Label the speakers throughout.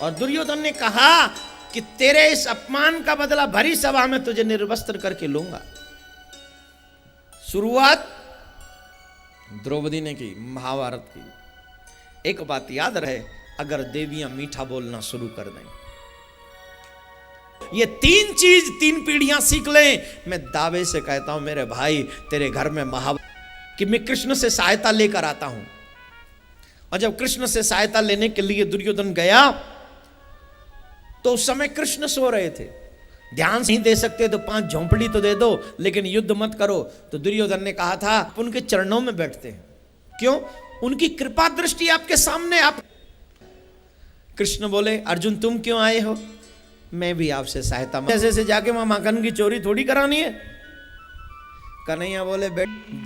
Speaker 1: और दुर्योधन ने कहा कि तेरे इस अपमान का बदला भरी सभा में तुझे निर्वस्त्र करके लूंगा। शुरुआत द्रौपदी ने की महाभारत की। एक बात याद रहे, अगर देवियां मीठा बोलना शुरू कर दें, ये तीन चीज तीन पीढ़ियां सीख लें, मैं दावे से कहता हूं मेरे भाई तेरे घर में कि मैं कृष्ण से सहायता लेकर आता हूं। और जब कृष्ण से सहायता लेने के लिए दुर्योधन गया तो उस समय कृष्ण सो रहे थे। ध्यान नहीं दे सकते तो 5 झोंपड़ी तो दे दो, लेकिन युद्ध मत करो। तो दुर्योधन ने कहा था उनके चरणों में बैठते हैं। क्यों? उनकी कृपा दृष्टि आपके सामने। आप कृष्ण बोले अर्जुन तुम क्यों आए हो? मैं भी आपसे सहायता जैसे से जाके वहां माखन की चोरी थोड़ी करानी है। कन्हैया बोले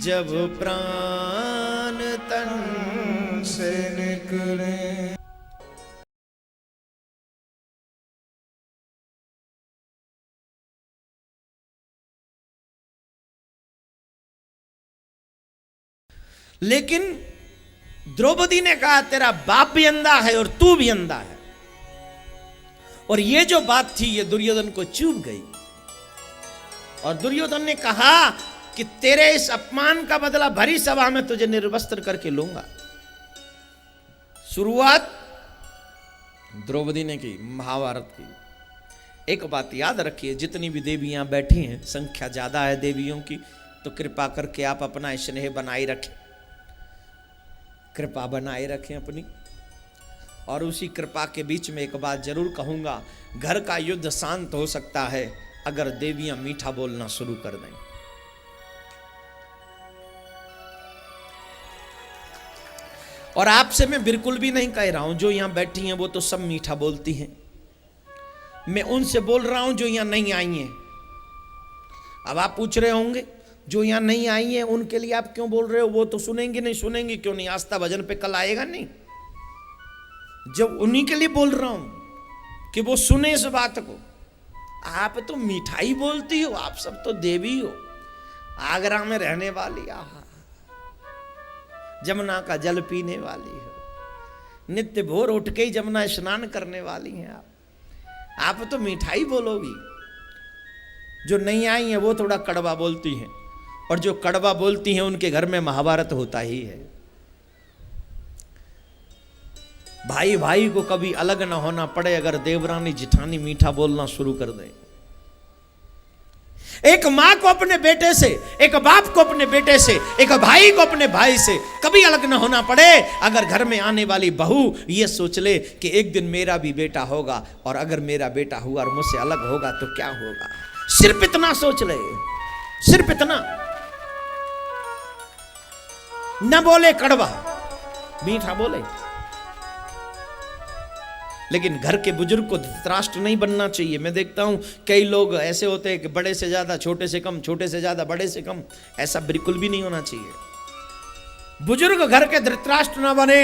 Speaker 1: जब प्राण तन से निकले। लेकिन द्रौपदी ने कहा तेरा बाप भी अंधा है और तू भी अंधा है। और ये जो बात थी ये दुर्योधन को चुभ गई। और दुर्योधन ने कहा कि तेरे इस अपमान का बदला भरी सभा में तुझे निर्वस्त्र करके लूंगा। शुरुआत द्रौपदी ने की महाभारत की। एक बात याद रखिए, जितनी भी देवियां बैठी हैं, संख्या ज्यादा है देवियों की, तो कृपा करके आप अपना स्नेह बनाए रखें, कृपा बनाए रखें अपनी। और उसी कृपा के बीच में एक बात जरूर कहूंगा, घर का युद्ध शांत हो सकता है अगर देवियां मीठा बोलना शुरू कर दें। और आपसे मैं बिल्कुल भी नहीं कह रहा हूं, जो यहां बैठी हैं वो तो सब मीठा बोलती हैं। मैं उनसे बोल रहा हूं जो यहां नहीं आई हैं। अब आप पूछ रहे होंगे जो यहां नहीं आई हैं उनके लिए आप क्यों बोल रहे हो? वो तो सुनेंगे नहीं। सुनेंगे क्यों नहीं? आस्था भजन पे कल आएगा नहीं। जब उन्हीं के लिए बोल रहा हूं कि वो सुने इस बात को। आप तो मिठाई बोलती हो, आप सब तो देवी हो, आगरा में रहने वाली, आहा, जमुना का जल पीने वाली हो, नित्य भोर उठ के ही जमुना स्नान करने वाली हैं आप तो मिठाई बोलोगी। जो नहीं आई है वो थोड़ा कड़वा बोलती हैं, और जो कड़वा बोलती हैं उनके घर में महाभारत होता ही है। भाई भाई को कभी अलग ना होना पड़े अगर देवरानी जिठानी मीठा बोलना शुरू कर दे। एक मां को अपने बेटे से, एक बाप को अपने बेटे से, एक भाई को अपने भाई से कभी अलग ना होना पड़े अगर घर में आने वाली बहू ये सोच ले कि एक दिन मेरा भी बेटा होगा, और अगर मेरा बेटा हुआ और मुझसे अलग होगा तो क्या होगा। सिर्फ इतना सोच ले, सिर्फ इतना। न बोले कड़वा, मीठा बोले। लेकिन घर के बुजुर्ग को धृतराष्ट्र नहीं बनना चाहिए। मैं देखता हूं कई लोग ऐसे होते हैं कि बड़े से ज्यादा छोटे से कम, छोटे से ज्यादा बड़े से कम। ऐसा बिल्कुल भी नहीं होना चाहिए। बुजुर्ग घर के धृतराष्ट्र ना बने,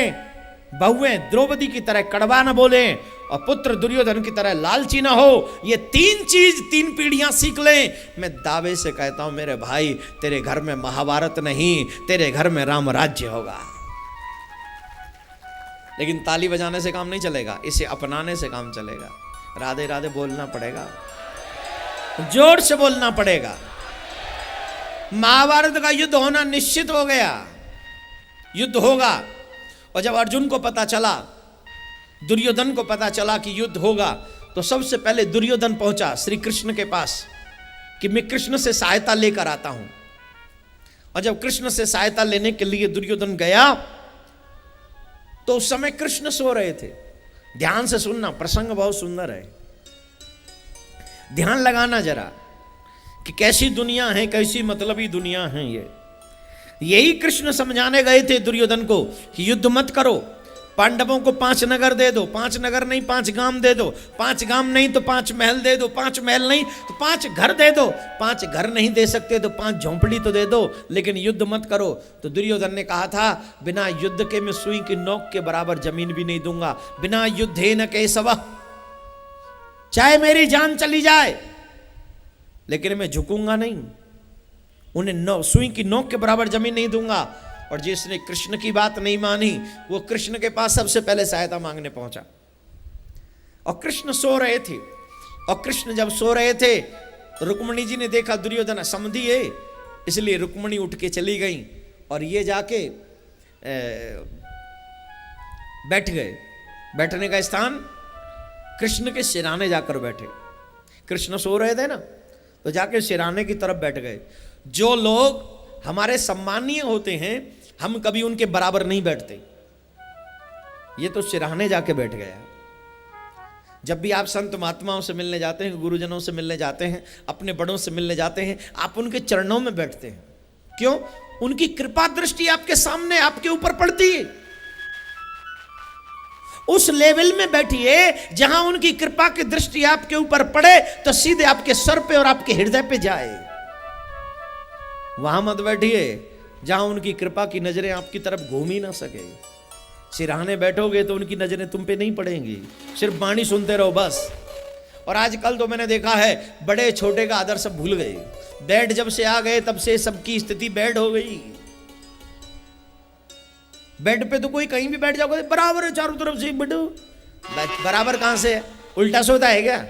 Speaker 1: बहुएं द्रौपदी की तरह कड़वा ना बोले, और पुत्र दुर्योधन की तरह लालची ना हो। ये तीन चीज तीन पीढ़ियां सीख लें, मैं दावे से कहता हूं मेरे भाई तेरे घर में महाभारत नहीं, तेरे घर में राम राज्य होगा। लेकिन ताली बजाने से काम नहीं चलेगा, इसे अपनाने से काम चलेगा। राधे राधे बोलना पड़ेगा, जोर से बोलना पड़ेगा। महाभारत का युद्ध होना निश्चित हो गया, युद्ध होगा। और जब अर्जुन को पता चला, दुर्योधन को पता चला कि युद्ध होगा, तो सबसे पहले दुर्योधन पहुंचा श्री कृष्ण के पास कि मैं कृष्ण से सहायता लेकर आता हूं। और जब कृष्ण से सहायता लेने के लिए दुर्योधन गया तो उस समय कृष्ण सो रहे थे। ध्यान से सुनना, प्रसंग बहुत सुंदर है, ध्यान लगाना जरा कि कैसी दुनिया है, कैसी मतलबी दुनिया है ये। यही कृष्ण समझाने गए थे दुर्योधन को कि युद्ध मत करो, पांडवों को 5 नगर दे दो। 5 नगर नहीं 5 गांव दे दो, 5 गांव नहीं तो 5 महल दे दो, 5 महल नहीं तो 5 घर दे दो, 5 घर नहीं दे सकते तो 5 झोंपड़ी तो दे दो, लेकिन युद्ध मत करो। तो दुर्योधन ने कहा था बिना युद्ध के मैं सुई की नोक के बराबर जमीन भी नहीं दूंगा। बिना युद्धे न केशव, चाहे मेरी जान चली जाए लेकिन मैं झुकूंगा नहीं, उन्हें सुई की नोक के बराबर जमीन नहीं दूंगा। और जिसने कृष्ण की बात नहीं मानी वो कृष्ण के पास सबसे पहले सहायता मांगने पहुंचा। और कृष्ण सो रहे थे। और कृष्ण जब सो रहे थे तो रुक्मिणी जी ने देखा दुर्योधन समधी है, इसलिए रुक्मिणी उठ के चली गई और ये जाके बैठ गए। बैठने का स्थान कृष्ण के सिराने जाकर बैठे। कृष्ण सो रहे थे ना, तो जाके सिराने की तरफ बैठ गए। जो लोग हमारे सम्मानीय होते हैं हम कभी उनके बराबर नहीं बैठते। ये तो सिराने जाके बैठ गया। जब भी आप संत महात्माओं से मिलने जाते हैं, गुरुजनों से मिलने जाते हैं, अपने बड़ों से मिलने जाते हैं, आप उनके चरणों में बैठते हैं। क्यों? उनकी कृपा दृष्टि आपके सामने, आपके ऊपर पड़ती है। उस लेवल में बैठिए जहां उनकी कृपा की दृष्टि आपके ऊपर पड़े तो सीधे आपके सर पे और आपके हृदय पे जाए। वहां मत बैठिए जहां उनकी कृपा की नजरें आपकी तरफ घूम ही ना सके। सिरहाने बैठोगे तो उनकी नजरें तुम पे नहीं पड़ेंगी, सिर्फ वाणी सुनते रहो बस। और आजकल तो मैंने देखा है बड़े छोटे का आदर सब भूल गए। बेड जब से आ गए तब से सबकी स्थिति बेड हो गई। बेड पे तो कोई कहीं भी बैठ जाओगे बराबर है, चारों तरफ से बैठो। बराबर कहां से है? उल्टा सोता है क्या?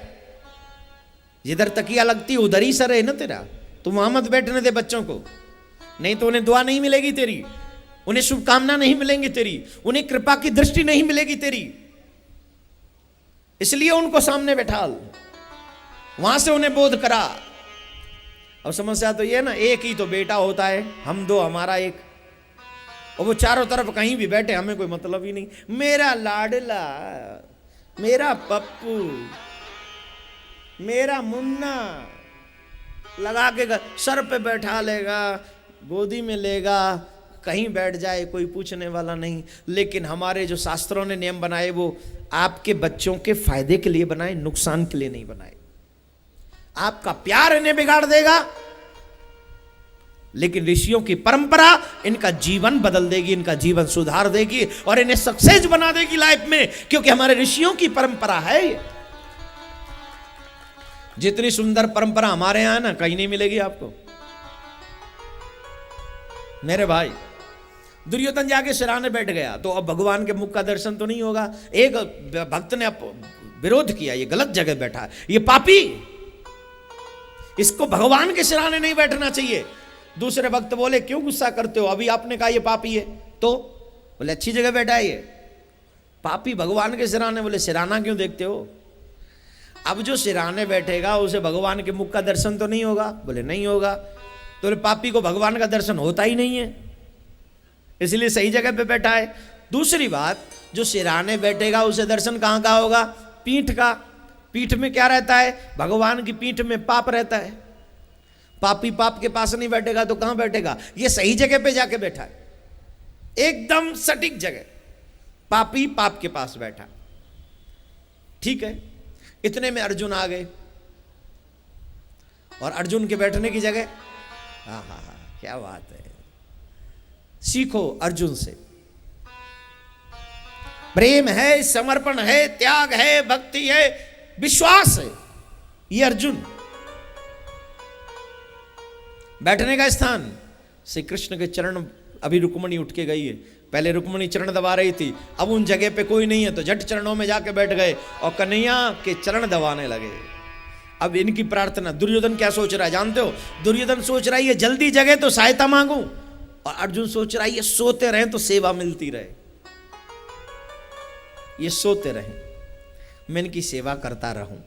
Speaker 1: जिधर तकिया लगती उधर ही सर है ना तेरा। तुम वहां मत बैठने दे बच्चों को, नहीं तो उन्हें दुआ नहीं मिलेगी तेरी, उन्हें शुभकामना नहीं मिलेंगी तेरी, उन्हें कृपा की दृष्टि नहीं मिलेगी तेरी। इसलिए उनको सामने बैठाल, वहां से उन्हें बोध करा। अब समस्या तो ये ना, एक ही तो बेटा होता है, हम दो हमारा एक, और वो चारों तरफ कहीं भी बैठे हमें कोई मतलब ही नहीं। मेरा लाडला, मेरा पप्पू, मेरा मुन्ना लगा के सर पे बैठा लेगा, गोदी में लेगा, कहीं बैठ जाए कोई पूछने वाला नहीं। लेकिन हमारे जो शास्त्रों ने नियम बनाए वो आपके बच्चों के फायदे के लिए बनाए, नुकसान के लिए नहीं बनाए। आपका प्यार इन्हें बिगाड़ देगा, लेकिन ऋषियों की परंपरा इनका जीवन बदल देगी, इनका जीवन सुधार देगी और इन्हें सक्सेस बना देगी लाइफ में, क्योंकि हमारे ऋषियों की परंपरा है। जितनी सुंदर परंपरा हमारे यहां ना कहीं नहीं मिलेगी आपको। मेरे भाई, दुर्योधन जाके सिराने बैठ गया तो अब भगवान के मुख का दर्शन तो नहीं होगा। एक भक्त ने विरोध किया, ये गलत जगह बैठा है, ये पापी, इसको भगवान के सिराने नहीं बैठना चाहिए। दूसरे भक्त बोले क्यों गुस्सा करते हो, अभी आपने कहा ये पापी है, तो बोले अच्छी जगह बैठा है ये पापी भगवान के सिराने। बोले सिराना क्यों देखते हो? अब जो सिराने बैठेगा उसे भगवान के मुख का दर्शन तो नहीं होगा। बोले नहीं होगा। तो बोले पापी को भगवान का दर्शन होता ही नहीं है, इसलिए सही जगह पे बैठा है। दूसरी बात, जो सिराने बैठेगा उसे दर्शन कहां का होगा? पीठ का। पीठ में क्या रहता है? भगवान की पीठ में पाप रहता है। पापी पाप के पास नहीं बैठेगा तो कहां बैठेगा? ये सही जगह पे जाके बैठा है, एकदम सटीक जगह। पापी पाप के पास बैठा, ठीक है। इतने में अर्जुन आ गए और अर्जुन के बैठने की जगह, हा हा हा, क्या बात है। सीखो अर्जुन से, प्रेम है, समर्पण है, त्याग है, भक्ति है, विश्वास है। ये अर्जुन बैठने का स्थान श्री कृष्ण के चरण। अभी रुक्मिणी उठ के गई है, पहले रुक्मिणी चरण दबा रही थी, अब उन जगह पे कोई नहीं है तो झट चरणों में जाके बैठ गए और कन्हैया के चरण दबाने लगे। अब इनकी प्रार्थना, दुर्योधन क्या सोच रहा है जानते हो? दुर्योधन सोच रहा है ये जल्दी जगे तो सहायता मांगू, और अर्जुन सोच रहा है ये सोते रहे तो सेवा मिलती रहे। ये सोते रहे, मैं इनकी सेवा करता रहूं।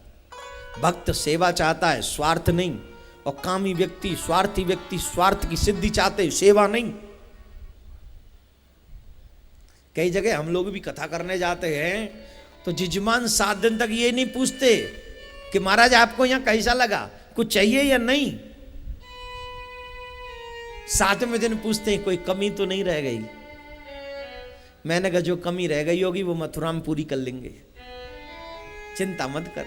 Speaker 1: भक्त सेवा चाहता है, स्वार्थ नहीं। और कामी व्यक्ति, स्वार्थी व्यक्ति स्वार्थ की सिद्धि चाहते, सेवा नहीं। कई जगह हम लोग भी कथा करने जाते हैं तो जिजमान 7 दिन तक ये नहीं पूछते कि महाराज आपको यहां कैसा लगा, कुछ चाहिए या नहीं। 7वें दिन पूछते हैं कोई कमी तो नहीं रह गई। मैंने कहा जो कमी रह गई होगी वो मथुरा में पूरी कर लेंगे, चिंता मत कर।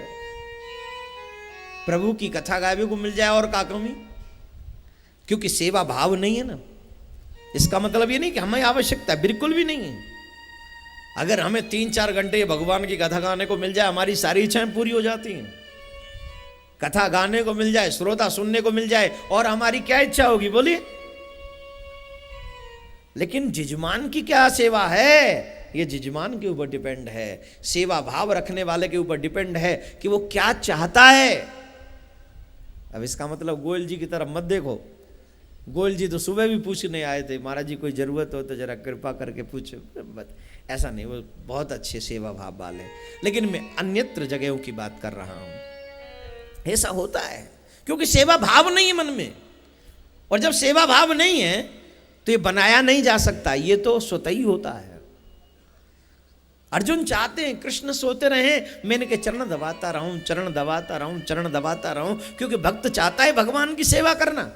Speaker 1: प्रभु की कथा गावे को मिल जाए और का कमी, क्योंकि सेवा भाव नहीं है ना। इसका मतलब ये नहीं कि हमें आवश्यकता, बिल्कुल भी नहीं है। अगर हमें 3-4 घंटे भगवान की कथा गाने को मिल जाए, हमारी सारी इच्छाएं पूरी हो जाती हैं। कथा गाने को मिल जाए, श्रोता सुनने को मिल जाए, और हमारी क्या इच्छा होगी बोलिए। लेकिन जिजमान की क्या सेवा है? ये जजमान के ऊपर डिपेंड है, सेवा भाव रखने वाले के ऊपर डिपेंड है कि वो क्या चाहता है। अब इसका मतलब गोयल जी की तरफ मत देखो। गोयल जी तो सुबह भी पूछने आए थे, महाराज जी कोई जरूरत हो तो जरा कृपा करके पूछो, बस ऐसा नहीं, वो बहुत अच्छे सेवा भाव वाले। लेकिन मैं अन्यत्र जगहों की बात कर रहा हूं। ऐसा होता है क्योंकि सेवा भाव नहीं है मन में, और जब सेवा भाव नहीं है तो ये बनाया नहीं जा सकता, ये तो स्वतः ही होता है। अर्जुन चाहते हैं कृष्ण सोते रहे, मैं इनके चरण दबाता रहूं, चरण दबाता रहूं, चरण दबाता रहूं, क्योंकि भक्त चाहता है भगवान की सेवा करना।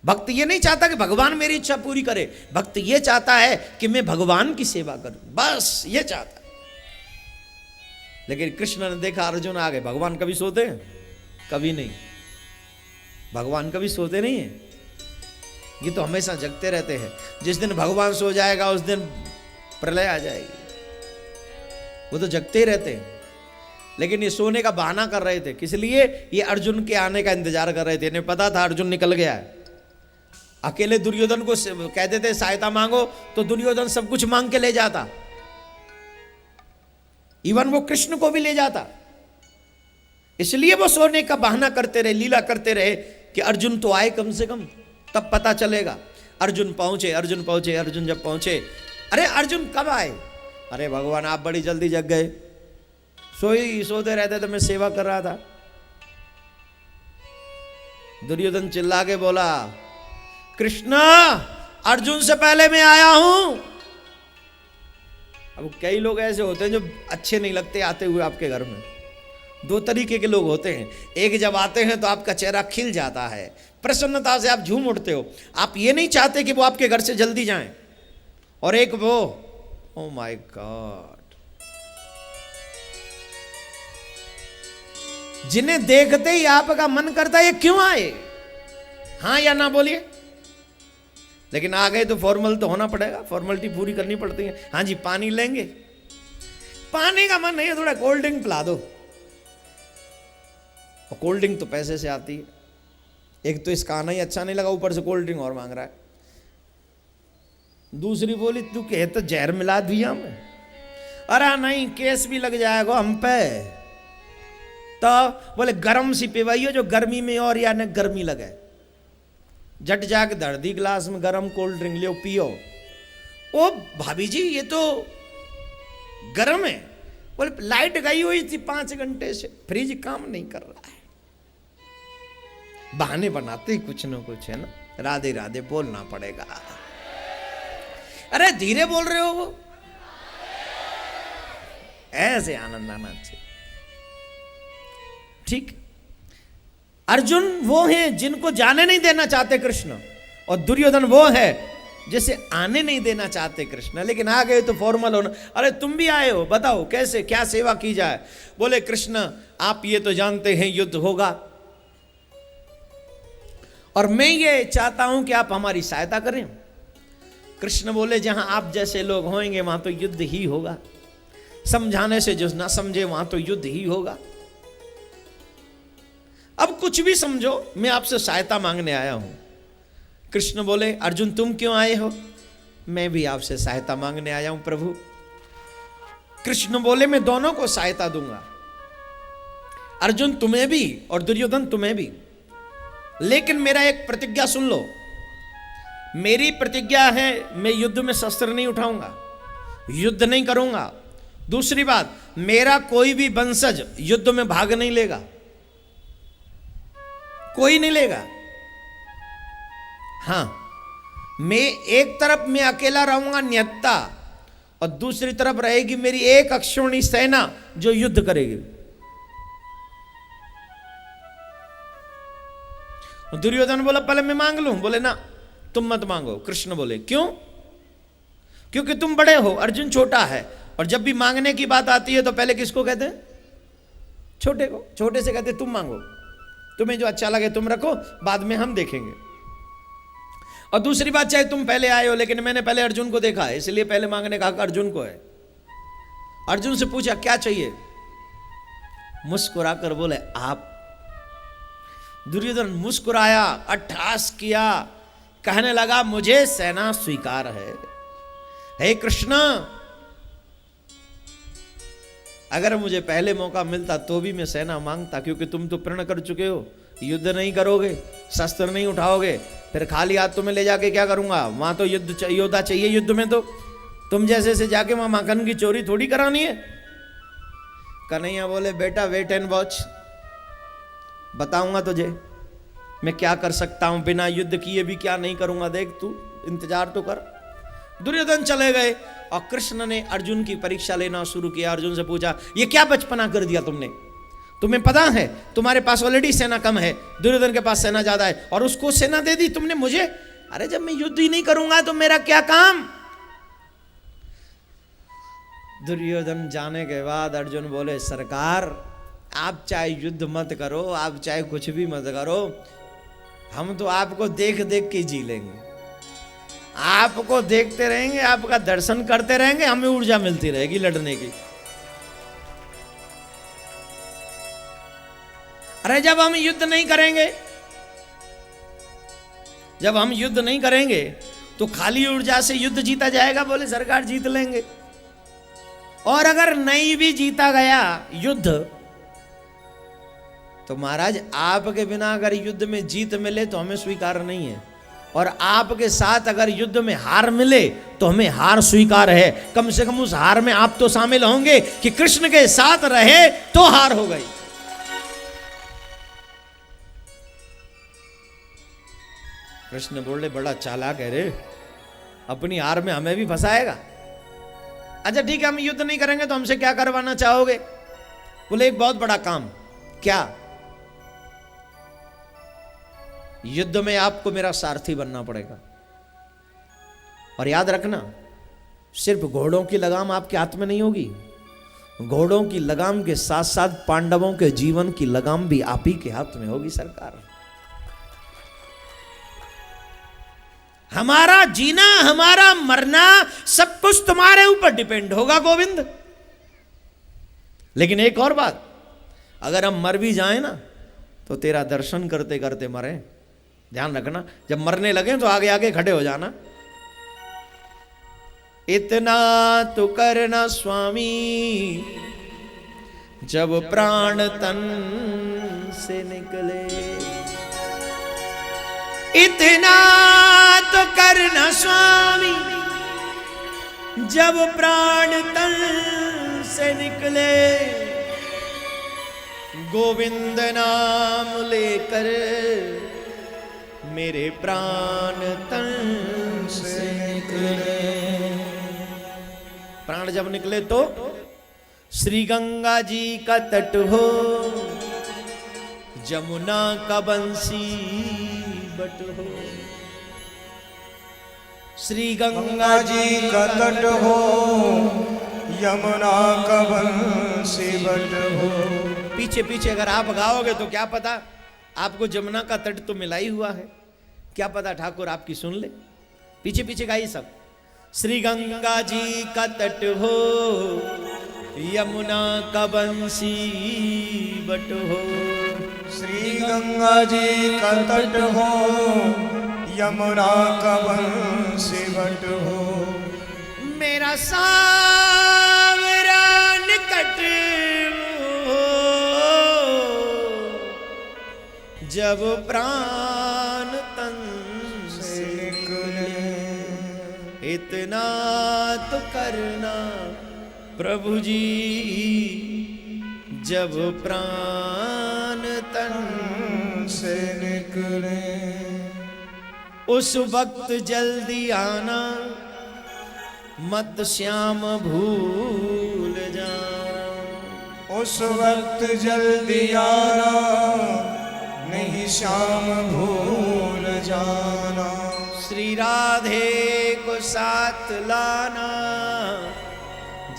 Speaker 1: भक्त ये नहीं चाहता कि भगवान मेरी इच्छा पूरी करे, भक्त ये चाहता है कि मैं भगवान की सेवा करूं, बस ये चाहता है। लेकिन कृष्ण ने देखा अर्जुन आ गए, भगवान कभी सोते हैं? कभी नहीं, भगवान कभी सोते नहीं है, ये तो हमेशा जगते रहते हैं। जिस दिन भगवान सो जाएगा उस दिन प्रलय आ जाएगी, वो तो जगते ही रहते हैं। लेकिन ये सोने का बहाना कर रहे थे, किस लिए? ये अर्जुन के आने का इंतजार कर रहे थे। इन्हें पता था अर्जुन निकल गया है। अकेले दुर्योधन को कहते थे सहायता मांगो, तो दुर्योधन सब कुछ मांग के ले जाता, इवन वो कृष्ण को भी ले जाता। इसलिए वो सोने का बहाना करते रहे, लीला करते रहे कि अर्जुन तो आए कम से कम, तब पता चलेगा। अर्जुन पहुंचे, अर्जुन पहुंचे, अर्जुन जब पहुंचे, अरे अर्जुन कब आए? अरे भगवान आप बड़ी जल्दी जग गए, सोते रहते तो मैं सेवा कर रहा था। दुर्योधन चिल्ला के बोला, कृष्ण अर्जुन से पहले मैं आया हूं। अब कई लोग ऐसे होते हैं जो अच्छे नहीं लगते आते हुए आपके घर में। दो तरीके के लोग होते हैं, एक जब आते हैं तो आपका चेहरा खिल जाता है, प्रसन्नता से आप झूम उठते हो, आप ये नहीं चाहते कि वो आपके घर से जल्दी जाएं। और एक वो, ओ माय गॉड, जिन्हें देखते ही आपका मन करता है ये क्यों आए? हाँ या ना बोलिए। लेकिन आ गए तो फॉर्मल तो होना पड़ेगा, फॉर्मेलिटी पूरी करनी पड़ती है। हाँ जी पानी लेंगे, पानी का मन नहीं है, थोड़ा कोल्ड ड्रिंक पिला दो। और कोल्ड ड्रिंक तो पैसे से आती है, एक तो इसका आना ही अच्छा नहीं लगा, ऊपर से कोल्ड ड्रिंक और मांग रहा है। दूसरी बोली तू कहे तो जहर मिला दिया मैं। अरे नहीं, केस भी लग जाएगा हम पे। तो बोले गरम सी पिवाइयो जो गर्मी में और या न गर्मी लगे, झट जाके धर दी गिलास में गरम कोल्ड ड्रिंक, लियो पियो। ओ भाभी जी ये तो गरम है। बोले लाइट गई हुई थी 5 घंटे से, फ्रिज काम नहीं कर रहा है। बहाने बनाते ही कुछ न कुछ, है ना, राधे राधे बोलना पड़ेगा। अरे धीरे बोल रहे हो, वो ऐसे आनंद आना चाहिए। ठीक, अर्जुन वो हैं जिनको जाने नहीं देना चाहते कृष्ण, और दुर्योधन वो है जिसे आने नहीं देना चाहते कृष्ण। लेकिन आ गए तो फॉर्मल होना। अरे तुम भी आए हो, बताओ कैसे क्या सेवा की जाए? बोले कृष्ण आप ये तो जानते हैं युद्ध होगा, और मैं ये चाहता हूं कि आप हमारी सहायता करें। कृष्ण बोले जहां आप जैसे लोग होंगे वहां तो युद्ध ही होगा, समझाने से जो ना समझे वहां तो युद्ध ही होगा। अब कुछ भी समझो, मैं आपसे सहायता मांगने आया हूं। कृष्ण बोले अर्जुन तुम क्यों आए हो? मैं भी आपसे सहायता मांगने आया हूं प्रभु। कृष्ण बोले मैं दोनों को सहायता दूंगा, अर्जुन तुम्हें भी और दुर्योधन तुम्हें भी। लेकिन मेरा एक प्रतिज्ञा सुन लो। मेरी प्रतिज्ञा है मैं युद्ध में शस्त्र नहीं उठाऊंगा, युद्ध नहीं करूंगा। दूसरी बात, मेरा कोई भी वंशज युद्ध में भाग नहीं लेगा, कोई नहीं लेगा। हां, मैं एक तरफ मैं अकेला रहूंगा निहत्ता, और दूसरी तरफ रहेगी मेरी एक अक्षौणी सेना जो युद्ध करेगी। दुर्योधन बोला पहले मैं मांग लूं। बोले ना तुम मत मांगो। कृष्ण बोले क्यों? क्योंकि तुम बड़े हो, अर्जुन छोटा है, और जब भी मांगने की बात आती है तो पहले किसको कहते हैं? छोटे को। छोटे से कहते तुम मांगो, तुम्हें जो अच्छा लगे तुम रखो, बाद में हम देखेंगे। और दूसरी बात, चाहे तुम पहले आए हो, लेकिन मैंने पहले अर्जुन को देखा है, इसलिए पहले मांगने का हक अर्जुन को है। अर्जुन से पूछा क्या चाहिए? मुस्कुराकर बोले आप। दुर्योधन मुस्कुराया, अट्टहास किया, कहने लगा मुझे सेना स्वीकार है। हे कृष्ण, अगर मुझे पहले मौका मिलता तो भी मैं सेना मांगता, क्योंकि तुम तो प्रण कर चुके हो, युद्ध नहीं करोगे, शस्त्र नहीं उठाओगे, फिर खाली हाथ तुम्हें ले जाके क्या करूंगा? वहां तो योद्धा चाहिए, युद्ध में तो तुम जैसे से जाके वहां माखन की चोरी थोड़ी करानी है। कन्हैया बोले बेटा वेट एंड वॉच, बताऊंगा तुझे मैं क्या कर सकता हूं, बिना युद्ध किए भी क्या नहीं करूंगा, देख तू इंतजार तो कर। दुर्योधन चले गए और कृष्ण ने अर्जुन की परीक्षा लेना शुरू किया। अर्जुन से पूछा ये क्या बचपना कर दिया तुमने, तुम्हें पता है तुम्हारे पास ऑलरेडी सेना कम है, दुर्योधन के पास सेना ज्यादा है, और उसको सेना दे दी तुमने मुझे। अरे जब मैं युद्ध ही नहीं करूंगा तो मेरा क्या काम। दुर्योधन जाने के बाद अर्जुन बोले सरकार आप चाहे युद्ध मत करो, आप चाहे कुछ भी मत करो, हम तो आपको देख देख के जी लेंगे, आपको देखते रहेंगे, आपका दर्शन करते रहेंगे, हमें ऊर्जा मिलती रहेगी लड़ने की। अरे जब हम युद्ध नहीं करेंगे, जब हम युद्ध नहीं करेंगे तो खाली ऊर्जा से युद्ध जीता जाएगा। बोले सरकार जीत लेंगे, और अगर नहीं भी जीता गया युद्ध तो महाराज आपके बिना अगर युद्ध में जीत मिले तो हमें स्वीकार नहीं है, और आपके साथ अगर युद्ध में हार मिले तो हमें हार स्वीकार है। कम से कम उस हार में आप तो शामिल होंगे कि कृष्ण के साथ रहे तो हार हो गई। कृष्ण बोले बड़ा चालाक है रे, अपनी हार में हमें भी फंसाएगा। अच्छा ठीक है हम युद्ध नहीं करेंगे तो हमसे क्या करवाना चाहोगे? बोले एक बहुत बड़ा काम। क्या? युद्ध में आपको मेरा सारथी बनना पड़ेगा, और याद रखना सिर्फ घोड़ों की लगाम आपके हाथ में नहीं होगी, घोड़ों की लगाम के साथ साथ पांडवों के जीवन की लगाम भी आप ही के हाथ में होगी। सरकार हमारा जीना हमारा मरना सब कुछ तुम्हारे ऊपर डिपेंड होगा गोविंद। लेकिन एक और बात, अगर हम मर भी जाएं ना तो तेरा दर्शन करते करते मरे। ध्यान रखना, जब मरने लगे तो आगे आगे खड़े हो जाना। इतना तो करना स्वामी जब प्राण तन से निकले, इतना तो करना स्वामी जब प्राण तन से निकले, गोविंद नाम लेकर मेरे प्राण तन से निकले। प्राण जब निकले तो श्री गंगा जी का तट हो, जमुना का बंसी बट हो। श्री गंगा जी का तट हो, यमुना का बंसी बट हो। पीछे पीछे अगर आप गाओगे तो क्या पता आपको जमुना का तट तो मिला ही हुआ है, क्या पता ठाकुर आपकी सुन ले। पीछे पीछे गाइए सब। श्री गंगा जी का तट हो, यमुना का बंसी बट हो।
Speaker 2: श्री गंगा जी का तट हो, यमुना का बंसी बट हो।
Speaker 1: मेरा सावरा निकट हो, जब प्राण तन से निकले, इतना तो करना प्रभु जी जब प्राण तन
Speaker 2: से निकले।
Speaker 1: उस वक्त जल्दी आना मत श्याम भूल जाना।
Speaker 2: उस वक्त जल्दी आना नहीं श्याम भूल जाना।
Speaker 1: श्री राधे को साथ लाना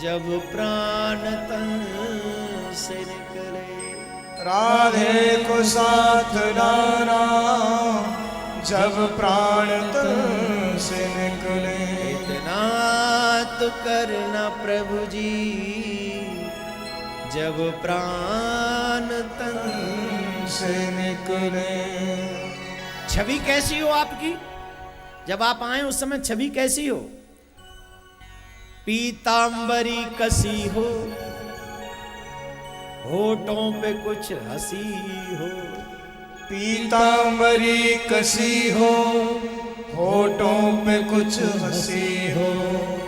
Speaker 1: जब प्राण तन से निकले।
Speaker 2: राधे को साथ लाना जब प्राण तन से निकले।
Speaker 1: इतना तो करना प्रभु जी जब प्राण तन
Speaker 2: से निकले।
Speaker 1: छवि कैसी हो आपकी? जब आप आए उस समय छवि कैसी हो? पीतांबरी कसी हो, होठों पे कुछ हंसी हो,
Speaker 2: पीतांबरी कसी हो, होठों पे कुछ हंसी हो,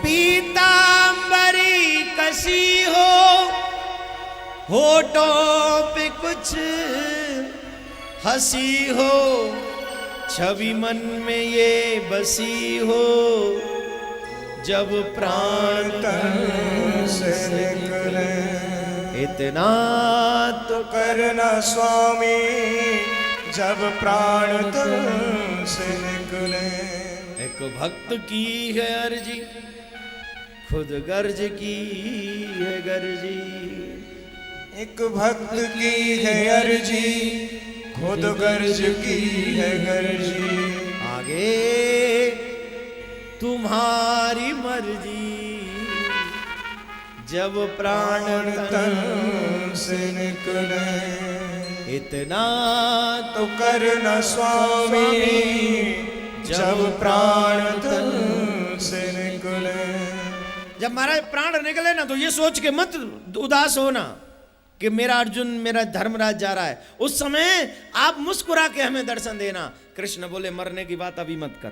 Speaker 1: पीतांबरी कसी हो, होठों पे कुछ हंसी हो, छवि मन में ये बसी हो, जब प्राण
Speaker 2: तन से निकले।
Speaker 1: इतना तो
Speaker 2: करना स्वामी, जब प्राण तन से निकले।
Speaker 1: एक भक्त की है अर्जी, खुद गर्ज की है गर्जी।
Speaker 2: एक भक्त की है अर्जी, खुद गर्ज की है गर्जी।
Speaker 1: आगे तुम्हारी मर्जी, जब प्राण
Speaker 2: तन से निकले।
Speaker 1: इतना
Speaker 2: तो करना स्वामी, जब प्राण तन से निकले।
Speaker 1: जब महाराज प्राण निकले ना, तो ये सोच के मत उदास होना कि मेरा अर्जुन, मेरा धर्मराज जा रहा है। उस समय आप मुस्कुरा के हमें दर्शन देना। कृष्ण बोले मरने की बात अभी मत कर,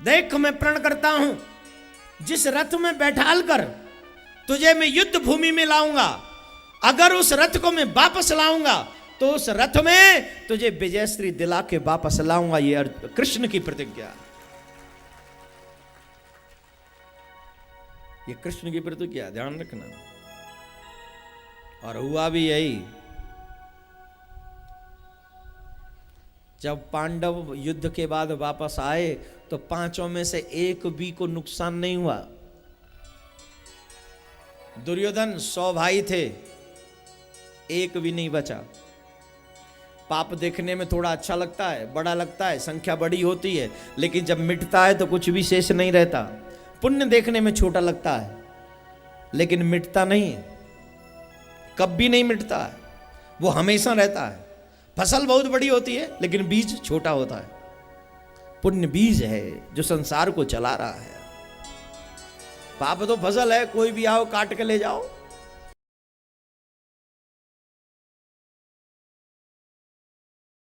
Speaker 1: देख मैं प्रण करता हूं, जिस रथ में बैठाल कर तुझे मैं युद्ध भूमि में लाऊंगा। अगर उस रथ को मैं वापस लाऊंगा, तो उस रथ में तुझे विजयश्री दिला के वापस लाऊंगा। ये कृष्ण की प्रतिज्ञा, ये कृष्ण की प्रतिज्ञा, ध्यान रखना। और हुआ भी यही। जब पांडव युद्ध के बाद वापस आए, तो पांचों में से एक भी को नुकसान नहीं हुआ। दुर्योधन 100 भाई थे, एक भी नहीं बचा। पाप देखने में थोड़ा अच्छा लगता है, बड़ा लगता है, संख्या बड़ी होती है, लेकिन जब मिटता है तो कुछ भी शेष नहीं रहता। पुण्य देखने में छोटा लगता है, लेकिन मिटता नहीं है, कब भी नहीं मिटता है, वो हमेशा रहता है। फसल बहुत बड़ी होती है, लेकिन बीज छोटा होता है। पुण्य बीज है जो संसार को चला रहा है। पाप तो फसल है, कोई भी आओ काट के ले जाओ।